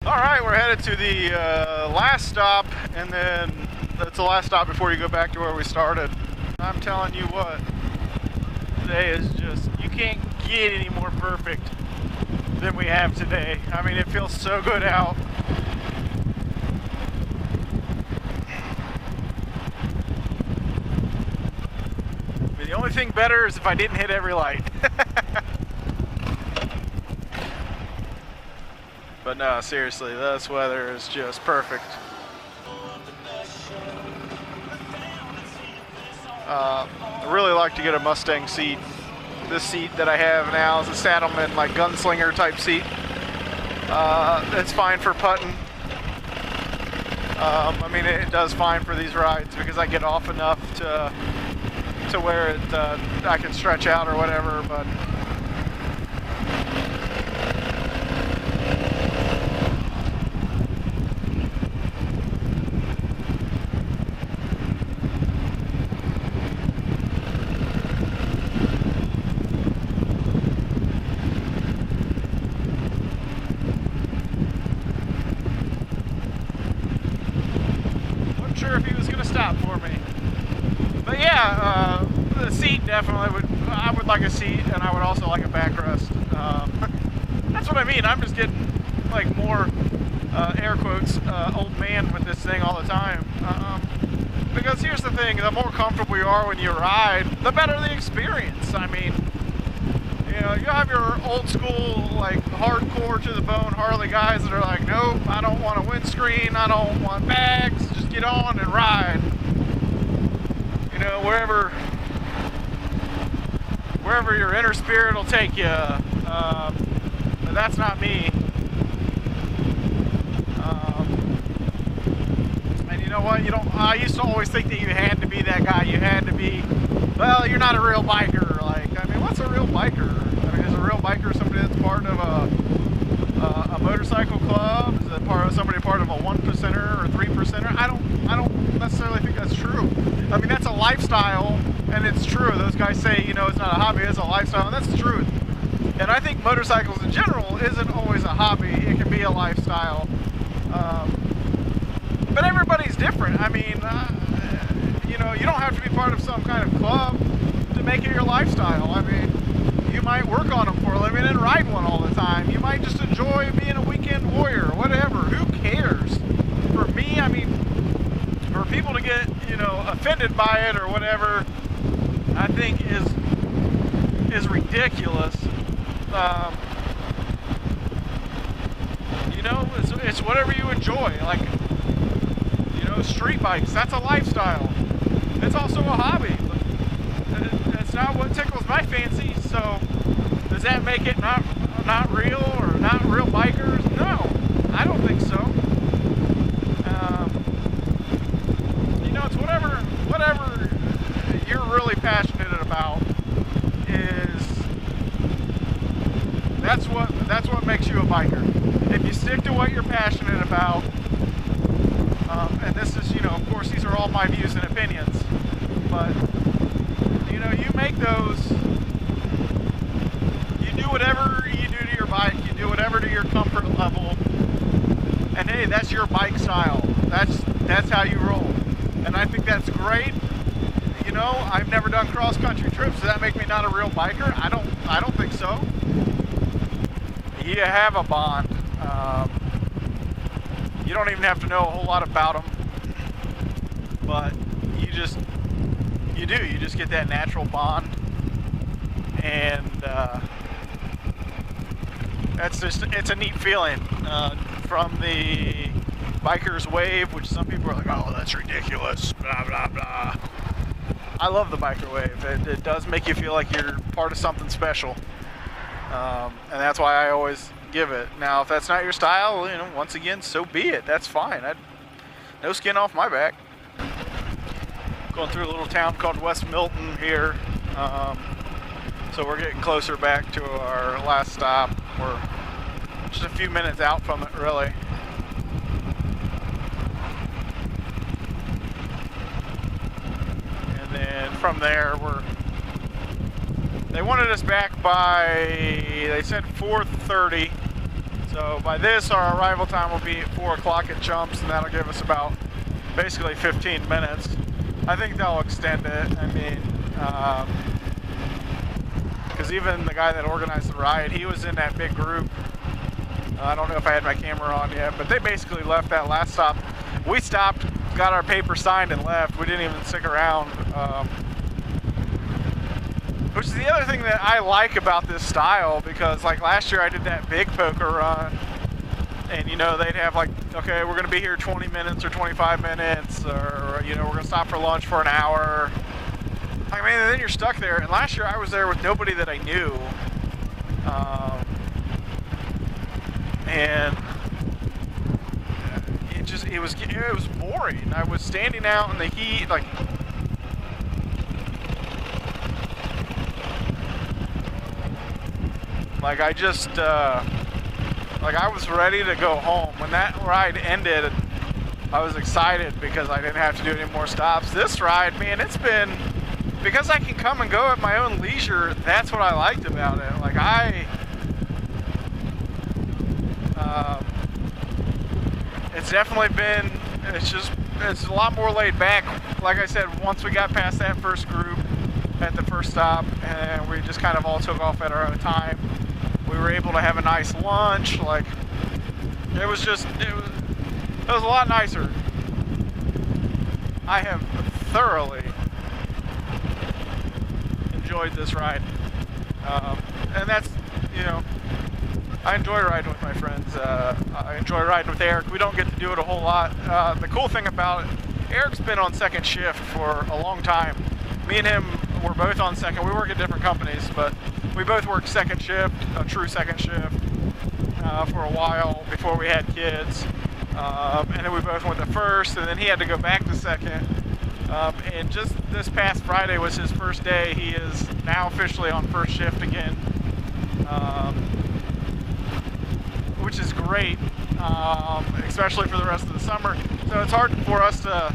All right, we're headed to the last stop, and then that's the last stop before you go back to where we started. I'm telling you what, today is just, you can't get any more perfect than we have today. I mean, it feels so good out. I mean, the only thing better is if I didn't hit every light. But no, seriously, this weather is just perfect. I really like to get a Mustang seat. This seat that I have now is a Saddleman, like gunslinger type seat. It's fine for putting. I mean, it does fine for these rides because I get off enough to where it I can stretch out or whatever, but sure if he was going to stop for me. But yeah, the seat definitely would, I would like a seat, and I would also like a backrest. That's what I mean, I'm just getting like more, air quotes, old man with this thing all the time. Because here's the thing, the more comfortable you are when you ride, the better the experience. I mean, you know, you have your old school, like hardcore to the bone Harley guys that are like, nope, I don't want a windscreen, I don't want bags, just get on and ride. You know, wherever your inner spirit will take you. But that's not me. And you know what? I used to always think that you had to be that guy. You had to be, well, you're not a real biker. Like, I mean, what's a real biker? I mean, is a real biker somebody that's part of a motorcycle club? Is it somebody part of a 1%er or 3%er? I don't necessarily think that's true. I mean, that's a lifestyle, and it's true. Those guys say, you know, it's not a hobby, it's a lifestyle, and that's the truth. And I think motorcycles in general isn't always a hobby. It can be a lifestyle. But everybody's different. I mean, you know, you don't have to be part of some kind of club to make it your lifestyle. I mean, you might work on them for a living and ride one all the time. You might just enjoy being a weekend warrior, whatever. Who cares? For me, I mean, for people to get, you know, offended by it or whatever, I think is ridiculous. You know, it's whatever you enjoy. Like, you know, street bikes, that's a lifestyle. It's also a hobby. It's not what tickles my fancy, so does that make it not real or not real bikers? No, I don't think so. You know, it's whatever you're really passionate about that's what makes you a biker. If you stick to what you're passionate about, and this is, you know, of course, these are all my views and opinions, but you know, you make those, you do whatever you do to your bike, you do whatever to your comfort level, and hey, that's your bike style. That's how you roll, and I think that's great. You know, I've never done cross-country trips. Does that make me not a real biker? I don't think so. You have a bond. You don't even have to know a whole lot about them, but you just get that natural bond, and it's a neat feeling. From the biker's wave, which some people are like, oh, that's ridiculous, blah blah blah. I love the biker wave. It does make you feel like you're part of something special, and that's why I always give it. Now, if that's not your style, you know, once again, so be it. That's fine. No skin off my back. Going through a little town called West Milton here, so we're getting closer back to our last stop. We're just a few minutes out from it, really. And then from there, they wanted us back by, they said 4:30, So by this, our arrival time will be at 4 o'clock at Chumps, and that'll give us about basically 15 minutes. I think they'll extend it. I mean, because even the guy that organized the ride, he was in that big group. I don't know if I had my camera on yet, but they basically left that last stop. We stopped, got our paper signed, and left. We didn't even stick around. Which is the other thing that I like about this style, because like last year I did that big poker run, and you know, they'd have like, okay, we're gonna be here 20 minutes or 25 minutes, or you know, we're gonna stop for lunch for an hour. I mean, and then you're stuck there. And last year I was there with nobody that I knew, and it was boring. I was standing out in the heat, like. Like I just, like I was ready to go home. When that ride ended, I was excited because I didn't have to do any more stops. This ride, man, it's been, because I can come and go at my own leisure, that's what I liked about it. Like it's definitely been, it's a lot more laid back. Like I said, once we got past that first group at the first stop, and we just kind of all took off at our own time. We were able to have a nice lunch. Like it was a lot nicer. I have thoroughly enjoyed this ride, and that's, you know, I enjoy riding with my friends. I enjoy riding with Eric. We don't get to do it a whole lot. The cool thing about it, Eric's been on second shift for a long time. Me and him were both on second. We work at different companies, but we both worked second shift, a true second shift, for a while before we had kids. And then we both went to first, and then he had to go back to second. And just this past Friday was his first day. He is now officially on first shift again, which is great, especially for the rest of the summer. So it's hard for us to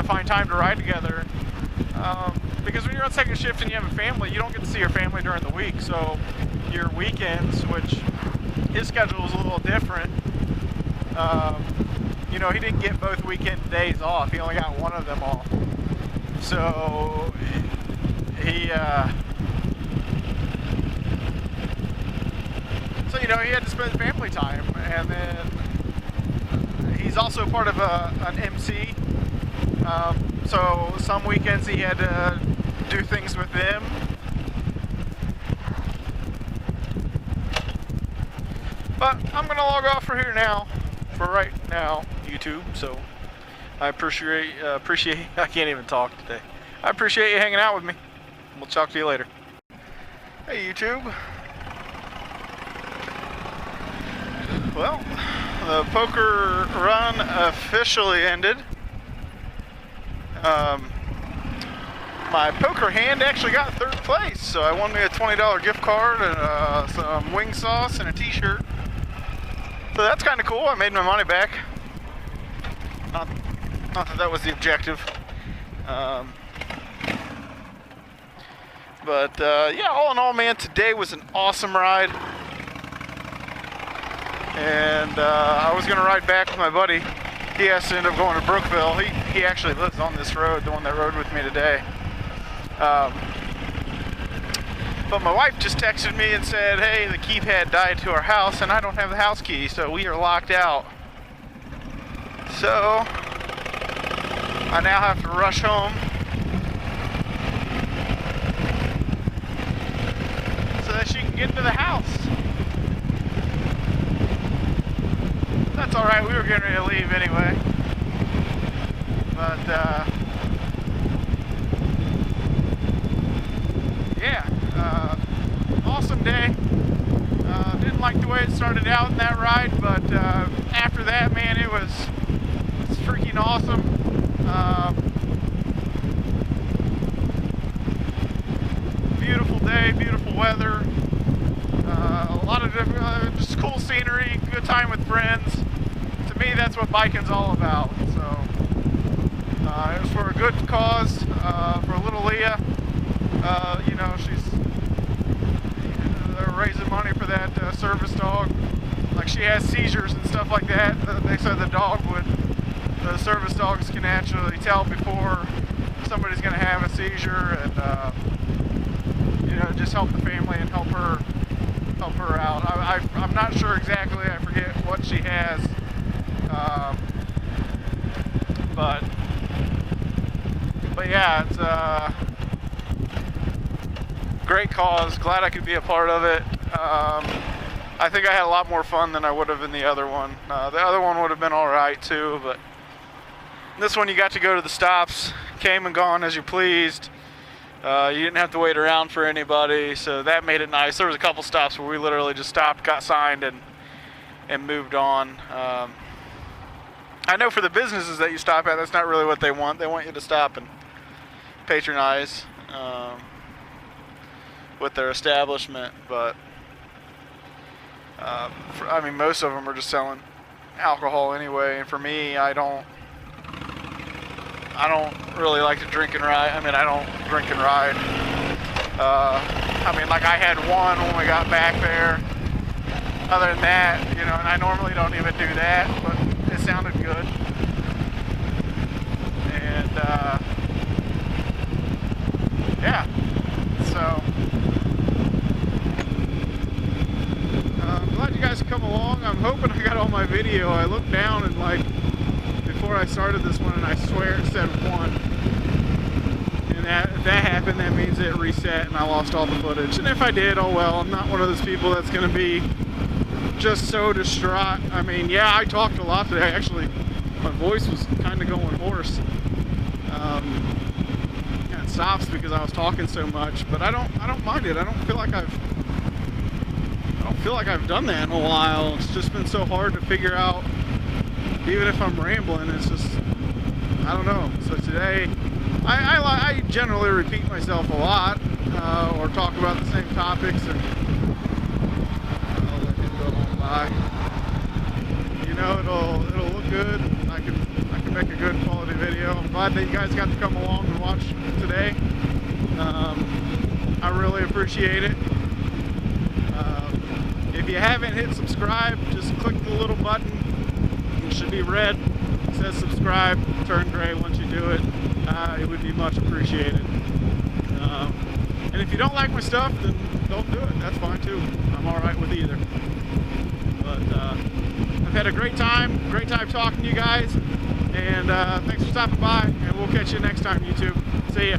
find time to ride together. Because when you're on second shift and you have a family, you don't get to see your family during the week. So your weekends, which his schedule is a little different, you know, he didn't get both weekend days off. He only got one of them off. So you know, he had to spend family time. And then he's also part of an MC. So some weekends he had to do things with them. But I'm gonna log off for here now, for right now, YouTube. So I appreciate I can't even talk today. I appreciate you hanging out with me. We'll talk to you later. Hey YouTube. Well, the poker run officially ended. My poker hand actually got third place, so I won me a $20 gift card and some wing sauce and a t-shirt. So that's kind of cool. I made my money back. Not that was the objective. But yeah, all in all, man, today was an awesome ride. And I was gonna ride back with my buddy. He has to end up going to Brookville. He actually lives on this road, the one that rode with me today. But my wife just texted me and said, hey, the keypad died to our house and I don't have the house key, so we are locked out. So I now have to rush home so that she can get to the house. That's alright, we were getting ready to leave anyway. But yeah, awesome day. Didn't like the way it started out in that ride, but after that, man, it's freaking awesome. Beautiful day, beautiful weather, a lot of different, just cool scenery, good time with friends. To me, that's what biking's all about. So it was for a good cause, for little Leah. You know, they're raising money for that service dog. like she has seizures and stuff like that. They said the service dogs can actually tell before somebody's going to have a seizure, and just help the family and help her out. I'm not sure exactly. I forget what she has, but yeah, it's a great cause. Glad I could be a part of it. I think I had a lot more fun than I would have in the other one. The other one would have been all right too, but this one you got to go to the stops, came and gone as you pleased. You didn't have to wait around for anybody, so that made it nice. There was a couple stops where we literally just stopped, got signed, and moved on. I know for the businesses that you stop at, that's not really what they want. They want you to stop and patronize with their establishment, but most of them are just selling alcohol anyway, and for me, I don't really like to drink and ride. I don't drink and ride. I had one when we got back there. Other than that, and I normally don't even do that, but it sounded good. And, yeah. So, I'm glad you guys could come along. I'm hoping I got all my video. I looked down and before I started this one, and I swear it said 1. And if that happened, that means it reset and I lost all the footage. And if I did, oh well. I'm not one of those people that's going to be just so distraught. Yeah, I talked a lot today. Actually, my voice was kind of going hoarse. It stops because I was talking so much, but I don't mind it. I don't feel like I've done that in a while. It's just been so hard to figure out. Even if I'm rambling, it's just, I don't know. So today, I generally repeat myself a lot, or talk about the same topics, and I'll let it go on by. It'll look good. I can make a good quality video. I'm glad that you guys got to come along and watch today. I really appreciate it. If you haven't hit subscribe, just click the little button. It should be red. It says subscribe. Turn gray once you do it. It would be much appreciated. And if you don't like my stuff, then don't do it. That's fine too. I'm alright with either. But I've had a great time talking to you guys. And thanks for stopping by. And we'll catch you next time, YouTube. See ya.